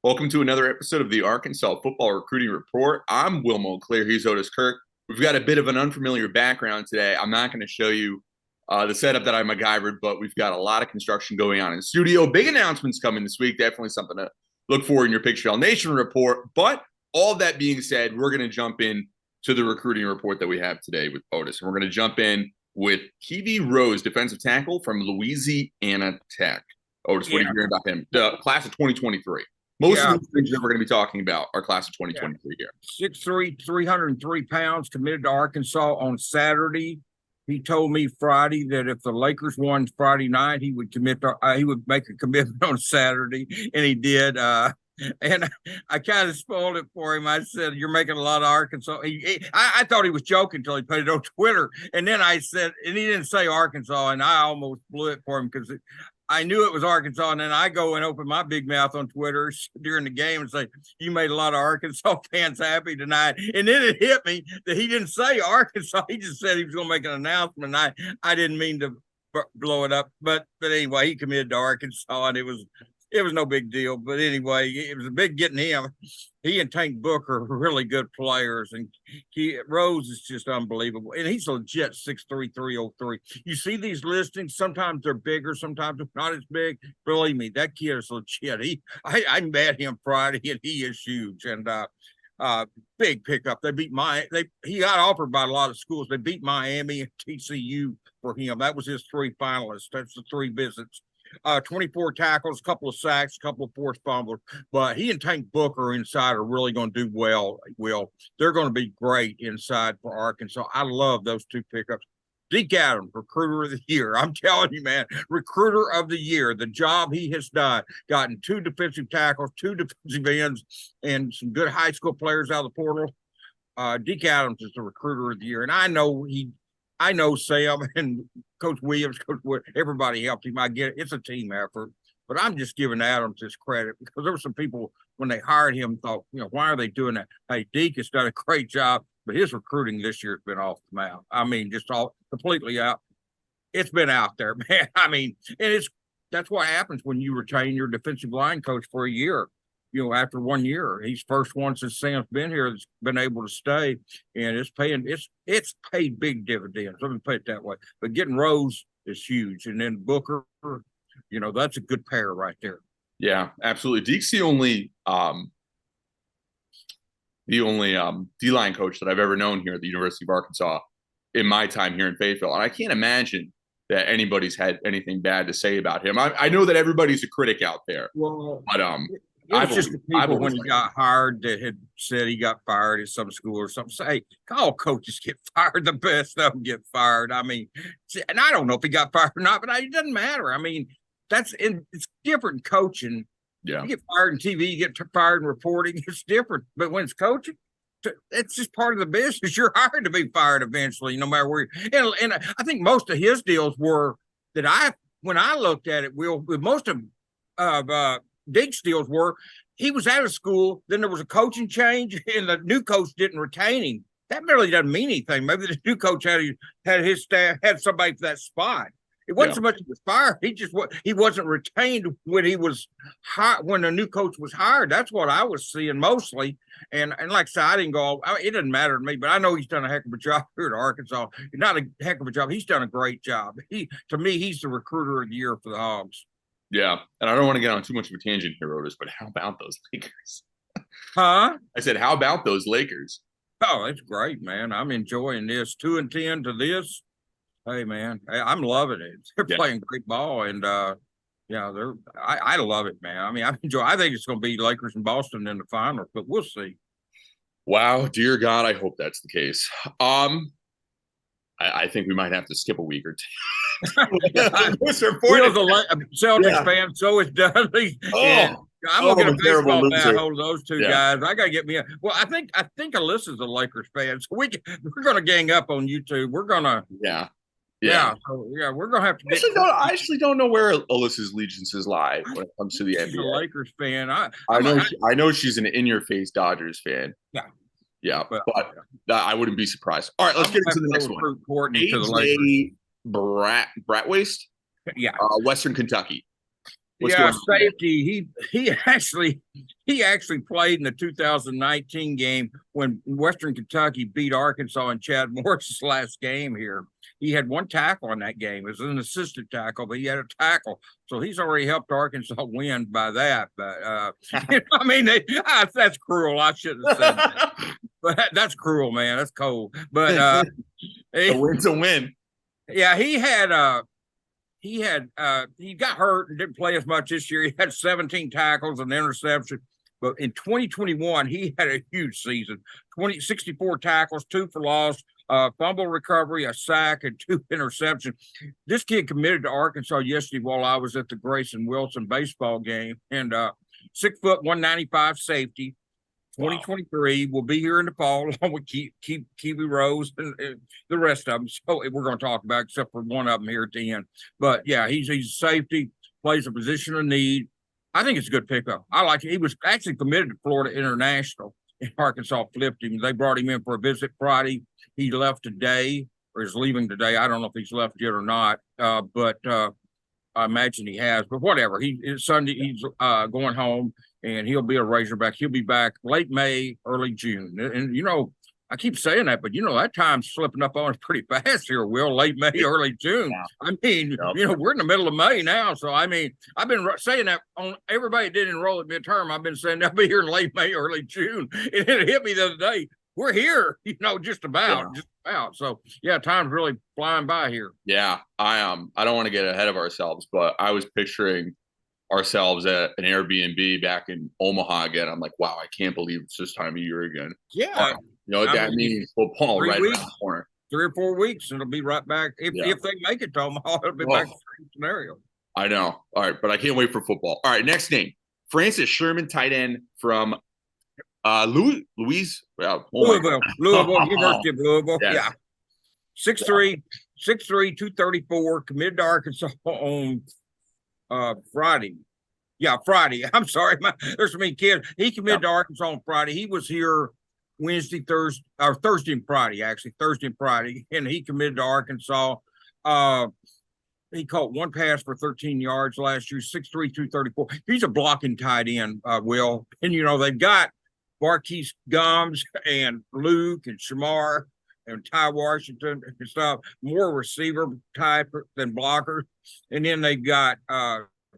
Welcome to another episode of the Arkansas Football Recruiting Report. I'm Will Monclair. He's Otis Kirk. We've got a bit of an unfamiliar background today. I'm not going to show you the setup that I MacGyvered, but we've got a lot of construction going on in the studio. Big announcements coming this week. Definitely something to look for in your Pig Trail Nation report. But all that being said, we're going to jump in to the recruiting report that we have today with Otis. And we're going to jump in with Kiwi Rose, defensive tackle from Louisiana Tech. Otis, what are you hearing about him? The class of 2023. Most of the things that we're going to be talking about are class of 2023 here. 6'3", 303 pounds, committed to Arkansas on Saturday. He told me Friday that if the Lakers won Friday night, he would he would make a commitment on Saturday, and he did. And I kind of spoiled it for him. I said, "You're making a lot of Arkansas." I thought he was joking until he put it on Twitter, and then I said, and he didn't say Arkansas, and I almost blew it for him because I knew it was Arkansas, and then I go and open my big mouth on Twitter during the game and say, "You made a lot of Arkansas fans happy tonight." And then it hit me that he didn't say Arkansas. He just said he was going to make an announcement. I didn't mean to blow it up, but anyway, he committed to Arkansas, and it was no big deal. But anyway, it was a big getting him. He and Tank Booker are really good players, and Rose is just unbelievable. And he's a legit 6'3", 303. You see these listings, sometimes they're bigger, sometimes they're not as big. Believe me, that kid is legit. I met him Friday, and he is huge. And big pickup. He got offered by a lot of schools. They beat Miami and TCU for him. That was his three finalists. That's the three visits. 24 tackles, a couple of sacks, a couple of forced fumbles. But he and Tank Booker inside are really going to do well. They're going to be great inside for Arkansas. I love those two pickups. Deke Adams, recruiter of the year. I'm telling you, man, recruiter of the year. The job he has done, gotten two defensive tackles, two defensive ends, and some good high school players out of the portal. Deke Adams is the recruiter of the year. And I know Sam and Coach Williams, Coach Wood, everybody helped him. I get it. It's a team effort. But I'm just giving Adams his credit because there were some people when they hired him thought, why are they doing that? Hey, Deke has done a great job, but his recruiting this year has been off the map. I mean, just all completely out. It's been out there, man. I mean, and that's what happens when you retain your defensive line coach for a year. After 1 year, he's first one since Sam's been here that's been able to stay, and it's paid big dividends. Let me put it that way. But getting Rose is huge, and then Booker, that's a good pair right there. Yeah, absolutely. Deke's the only D-line coach that I've ever known here at the University of Arkansas in my time here in Fayetteville, and I can't imagine that anybody's had anything bad to say about him. I know that everybody's a critic out there, but it was just the people when he got hired that had said he got fired at some school or something. Say, all coaches get fired. The best of them get fired. I mean, and I don't know if he got fired or not, but it doesn't matter. I mean, it's different coaching. Yeah. You get fired in TV, you get fired in reporting. It's different. But when it's coaching, it's just part of the business. You're hired to be fired eventually, no matter where. And I think most of his deals were that when I looked at it, most of Deke's deals were he was out of school, then there was a coaching change, and the new coach didn't retain him. That really doesn't mean anything. Maybe the new coach had his staff, had somebody for that spot. It wasn't so much he was fired. He wasn't retained when he was hired, when the new coach was hired. That's what I was seeing mostly. And like I said, I didn't go. It doesn't matter to me, but I know he's done a heck of a job here at Arkansas. Not a heck of a job. He's done a great job. To me, he's the recruiter of the year for the Hogs. Yeah, and I don't want to get on too much of a tangent here, Otis, but how about those Lakers? Huh? I said, how about those Lakers? Oh, that's great, man. I'm enjoying this. 2-10 to this. Hey, man, I'm loving it. They're playing great ball, and I love it, man. I mean, I think it's going to be Lakers and Boston in the finals, but we'll see. Wow, dear God, I hope that's the case. I think we might have to skip a week or two. Will's a Celtics fan, so is Dudley. I'm gonna get a baseball bat hold of those two guys. I gotta get me a. Well, I think Alyssa's a Lakers fan, so we're gonna gang up on YouTube. We're gonna. We're gonna have to. I actually don't know where Alyssa's allegiances lie when it comes to the NBA. She's a Lakers fan. I know she's an in-your-face Dodgers fan. Yeah, but I wouldn't be surprised. All right, let's get into the next one. AJ Bratwaist, yeah, Western Kentucky. Safety. He he actually played in the 2019 game when Western Kentucky beat Arkansas in Chad Morris's last game here. He had one tackle in that game. It was an assistant tackle, but he had a tackle. So he's already helped Arkansas win by that. But I mean, that's cruel. I shouldn't have said that. But that's cruel, man. That's cold. But a win's a win. Yeah, he got hurt and didn't play as much this year. He had 17 tackles and interception. But in 2021, he had a huge season. 64 tackles, 2 for loss, fumble recovery, a sack, and 2 interceptions. This kid committed to Arkansas yesterday while I was at the Grayson Wilson baseball game. And 6 foot 195 safety. 2023 will be here in the fall along with Kiwi Rose and the rest of them. So we're going to talk about, except for one of them here at the end. But yeah, he's a safety, plays a position of need. I think it's a good pickup. I like it. He was actually committed to Florida International, and Arkansas flipped him. They brought him in for a visit Friday. He left today, or is leaving today. I don't know if he's left yet or not, but I imagine he has. But whatever. Sunday. He's going home, and he'll be a Razorback. He'll be back late May, early June. And you know, I keep saying that, but you know, that time's slipping up on us pretty fast here, Will. Late May, early June. Yeah. I mean, you know, we're in the middle of May now. So, I mean, I've been saying that on everybody did enroll at midterm. I've been saying they'll be here in late May, early June. And it hit me the other day. We're here, you know, just about. So, yeah, time's really flying by here. Yeah, I don't want to get ahead of ourselves, but I was picturing ourselves at an Airbnb back in Omaha again. I'm like, wow, I can't believe it's this time of year again. Yeah. You know what that means? Football right around the corner. 3 or 4 weeks, and it'll be right back. If they make it to Omaha, it'll be back to the same scenario. I know. All right, but I can't wait for football. All right, next name. Francis Sherman, tight end from Louisville, University of Louisville. Yeah. 6'3", 234, committed to Arkansas on Friday. Yeah, Friday. I'm sorry. There's so many kids. He committed to Arkansas on Friday. He was here Thursday and Friday, actually. Thursday and Friday. And he committed to Arkansas. He caught one pass for 13 yards last year, 6'3", 234. He's a blocking tight end, Will. And, you know, they've got Marquise Gomes and Luke and Shamar and Ty Washington and stuff, more receiver type than blocker. And then they've got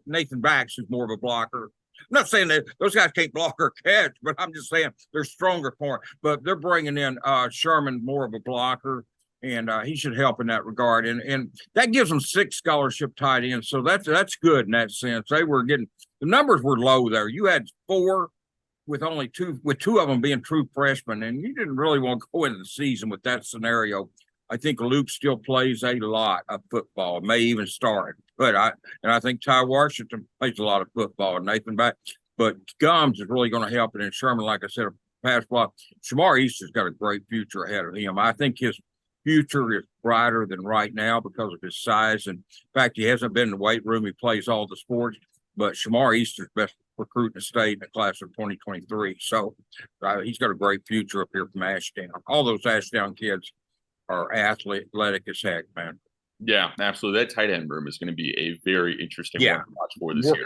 Nathan Bax, who's more of a blocker. I'm not saying that those guys can't block or catch, but I'm just saying they're stronger for it. But they're bringing in Sherman, more of a blocker, and he should help in that regard. And that gives them 6 scholarship tight ends, so that's good in that sense. They were getting the numbers were low there. You had 4 with only 2, with 2 of them being true freshmen, and you didn't really want to go into the season with that scenario. I think Luke still plays a lot of football, may even start. But I think Ty Washington plays a lot of football, and Nathan Back. But Gomes is really going to help it. And Sherman, like I said, a pass block. Shamar Easter's got a great future ahead of him. I think his future is brighter than right now because of his size. And in fact, he hasn't been in the weight room. He plays all the sports. But Shamar Easter's best recruit in the state in the class of 2023. So he's got a great future up here from Ashdown. All those Ashdown kids are athletic as heck, man. Yeah, absolutely. That tight end room is going to be a very interesting one to watch for this year.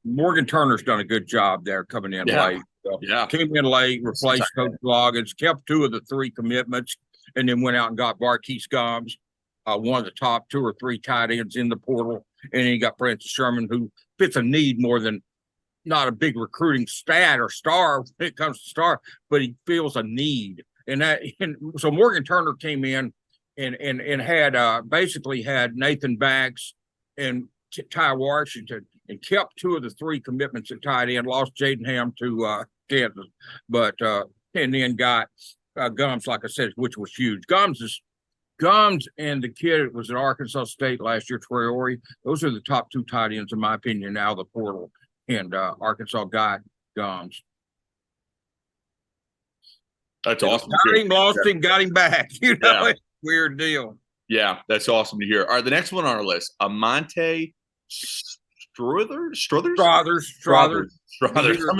Morgan Turner's done a good job there coming in late. So came in late, replaced Coach Loggins, kept 2 of the 3 commitments, and then went out and got Marquise Gomes, one of the top 2 or 3 tight ends in the portal. And then he got Francis Sherman, who fits a need more than not a big recruiting stat or star when it comes to star, but he feels a need. And so Morgan Turner came in and had basically had Nathan Bax and Ty Washington, and kept 2 of the 3 commitments at tight end, lost Jaden Ham to Kansas, but and then got Gomes, like I said, which was huge. Gomes and the kid that was at Arkansas State last year, Traore, those are the top 2 tight ends, in my opinion, now the portal. And Arkansas got Gomes. That's awesome. Got him, lost him, got him back. You know, it's a weird deal. Yeah, that's awesome to hear. All right, the next one on our list, Amante Struthers. Some of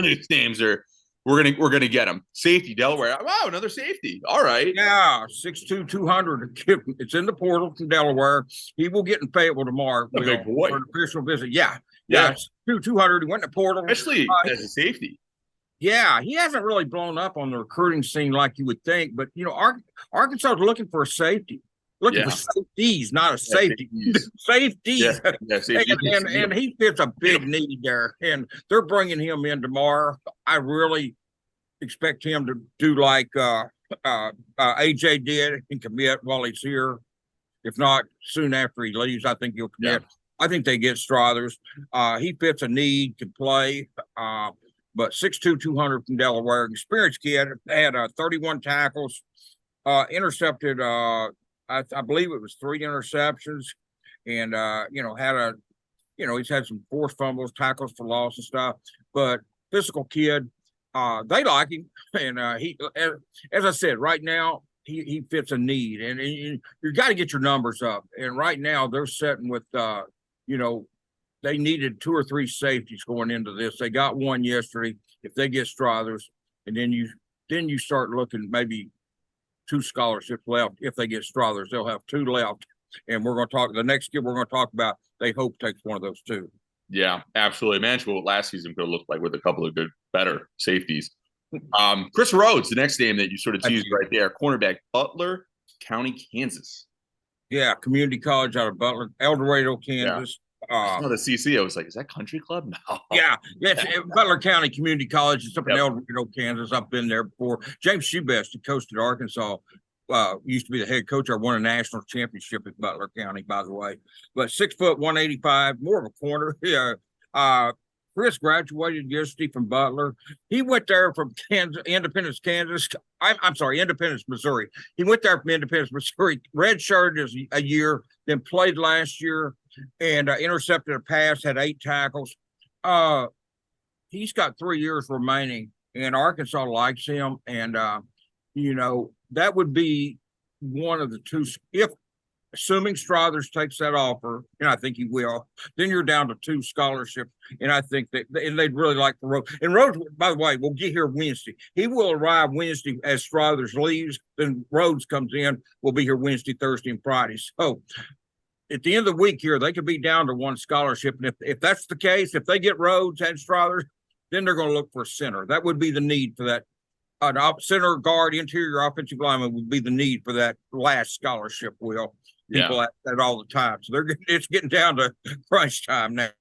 these names are we're gonna get them. Safety, Delaware. Wow, another safety. All right. Yeah, 6'2", 200. It's in the portal from Delaware. He will get in Fayetteville tomorrow. A big boy. For an official visit. Yeah. 200. He went in the portal. Especially as a safety. Yeah, he hasn't really blown up on the recruiting scene like you would think, but Arkansas is looking for a safety, looking for Yeah. safeties, not a Yeah, safety, yeah, safeties. yeah, safety. And he fits a big need there, and they're bringing him in tomorrow. I really expect him to do like AJ did and commit while he's here. If not soon after he leaves, I think he'll Yeah. commit. I think they get Strothers. He fits a need to play. But 6'2", 200 from Delaware, experienced kid, had 31 tackles, intercepted, I believe it was 3 interceptions, and he's had some forced fumbles, tackles for loss and stuff. But physical kid, they like him, and he, as I said, right now he fits a need, and you got to get your numbers up. And right now they're setting with, they needed 2 or 3 safeties going into this. They got one yesterday. If they get Strothers, and then you start looking maybe 2 scholarships left. If they get Strothers, they'll have 2 left. And we're going to talk the next kid we're going to talk about. They hope takes one of those 2. Yeah, absolutely. Imagine what last season could have looked like with a couple of better safeties. Chris Rhodes, the next name that you sort of teased right there, cornerback, Butler County, Kansas. Yeah, community college out of Butler, El Dorado, Kansas. The CC, I was like, is that country club? No. Yeah, Butler County Community College. It's up in El Dorado, Kansas. I've been there before. James Shoebest, who coached at Arkansas, used to be the head coach. I won a national championship at Butler County, by the way. But 6 foot, 185, more of a corner. Yeah. Chris graduated yesterday from Butler. He went there from Independence, Kansas. I'm sorry, Independence, Missouri. He went there from Independence, Missouri, redshirted a year, then played last year, and intercepted a pass, had 8 tackles. He's got 3 years remaining, and Arkansas likes him. And, that would be one of the 2. Assuming Strothers takes that offer, and I think he will, then you're down to 2 scholarships. And I think that and they'd really like the Rhodes. And Rhodes, by the way, will get here Wednesday. He will arrive Wednesday as Strothers leaves. Then Rhodes comes in. We'll be here Wednesday, Thursday, and Friday. So at the end of the week here, they could be down to 1 scholarship. And if that's the case, if they get Rhodes and Strothers, then they're going to look for a center. That would be the need for that. An center, guard, interior offensive lineman would be the need for that last scholarship, Will. People at that all the time. So it's getting down to crunch time now.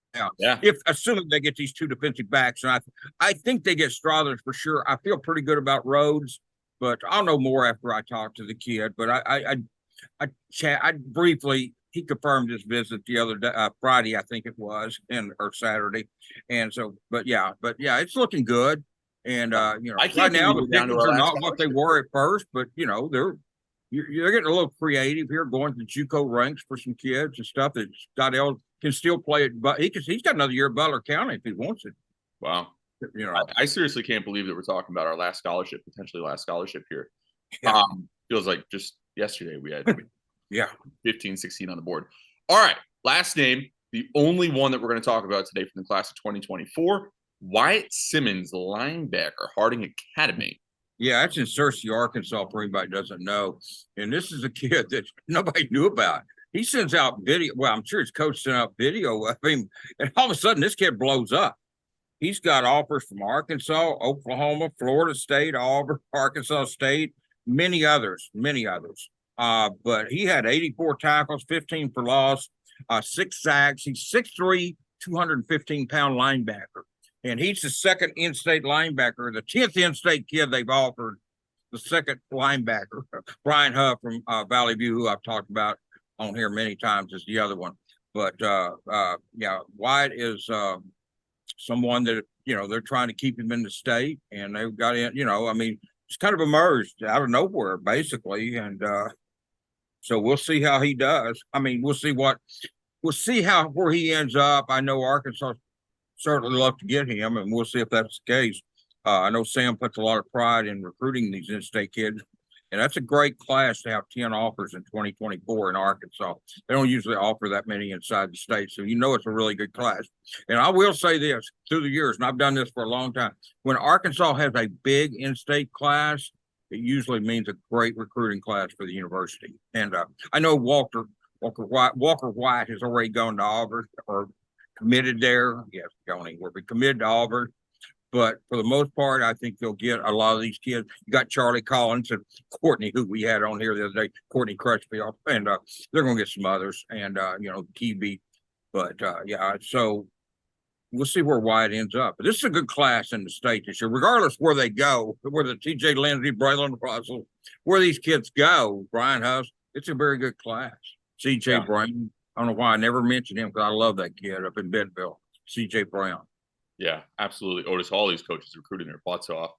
Yeah. If assuming they get these 2 defensive backs, and I think they get Strothers for sure. I feel pretty good about Rhodes, but I'll know more after I talk to the kid. But I briefly, he confirmed his visit the other day, Friday, I think it was, or Saturday. And so, but yeah, it's looking good. And right now the Dickens are not what they were at first, but they're getting a little creative here, going to JUCO ranks for some kids and stuff that can still play it, but he's got another year at Butler County if he wants it. Wow. I seriously can't believe that we're talking about our potentially last scholarship here. Yeah. Feels like just yesterday we had 15, 16 on the board. All right. Last name, the only one that we're going to talk about today from the class of 2024, Wyatt Simmons, linebacker, Harding Academy. Yeah, that's in Searcy, Arkansas, for anybody doesn't know. And this is a kid that nobody knew about. He sends out video. Well, I'm sure his coach sent out video of him. And all of a sudden, this kid blows up. He's got offers from Arkansas, Oklahoma, Florida State, Auburn, Arkansas State, many others. But he had 84 tackles, 15 for loss, 6 sacks. He's 6'3", 215-pound linebacker. And he's the second in-state linebacker, the 10th in-state kid they've offered, the second linebacker. Brian Huff from Valley View, who I've talked about on here many times, is the other one. But, Wyatt is someone that, they're trying to keep him in the state. And they've got in, it's kind of emerged out of nowhere, basically. And so we'll see how he does. I mean, we'll see where he ends up. I know Arkansas certainly love to get him, and we'll see if that's the case. I know Sam puts a lot of pride in recruiting these in-state kids, and that's a great class to have 10 offers in 2024 in Arkansas. They don't usually offer that many inside the state, so it's a really good class. And I will say this, through the years, and I've done this for a long time, when Arkansas has a big in-state class, it usually means a great recruiting class for the university. And I know Walker White has already gone to Auburn, or committed there. Yes, will be committed to Auburn. But for the most part, I think they'll get a lot of these kids. You got Charlie Collins and Courtney, who we had on here the other day, Courtney Crutchfield, and they're going to get some others, and Key. But yeah, so we'll see where Wyatt ends up. But this is a good class in the state this year, regardless where they go, whether TJ Lindsey, Braylon Russell, where these kids go, Brian Huss, it's a very good class. CJ Brown, I don't know why I never mentioned him because I love that kid up in Bentonville, CJ Brown. Yeah, absolutely. Otis, all these coaches recruiting their butts off.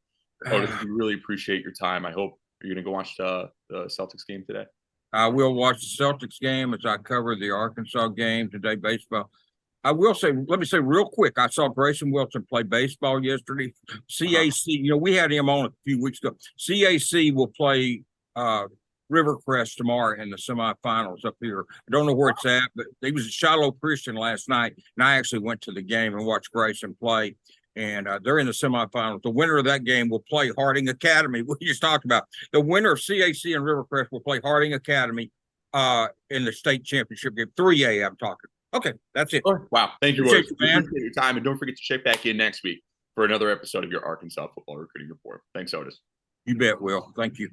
Otis, we really appreciate your time. I hope you're going to go watch the Celtics game today. I will watch the Celtics game as I cover the Arkansas game today, baseball. I will say, let me say real quick, I saw Grayson Wilson play baseball yesterday. CAC, we had him on a few weeks ago. CAC will play Rivercrest tomorrow in the semifinals up here. I don't know where it's at, but he was at Shiloh Christian last night, and I actually went to the game and watched Grayson play. And they're in the semifinals. The winner of that game will play Harding Academy. We just talked about the winner of CAC and Rivercrest will play Harding Academy in the state championship game. 3A, I'm talking. Okay, that's it. Oh, wow. Thank you, Appreciate Otis. Appreciate your time. And don't forget to check back in next week for another episode of your Arkansas Football Recruiting Report. Thanks, Otis. You bet, Will. Thank you.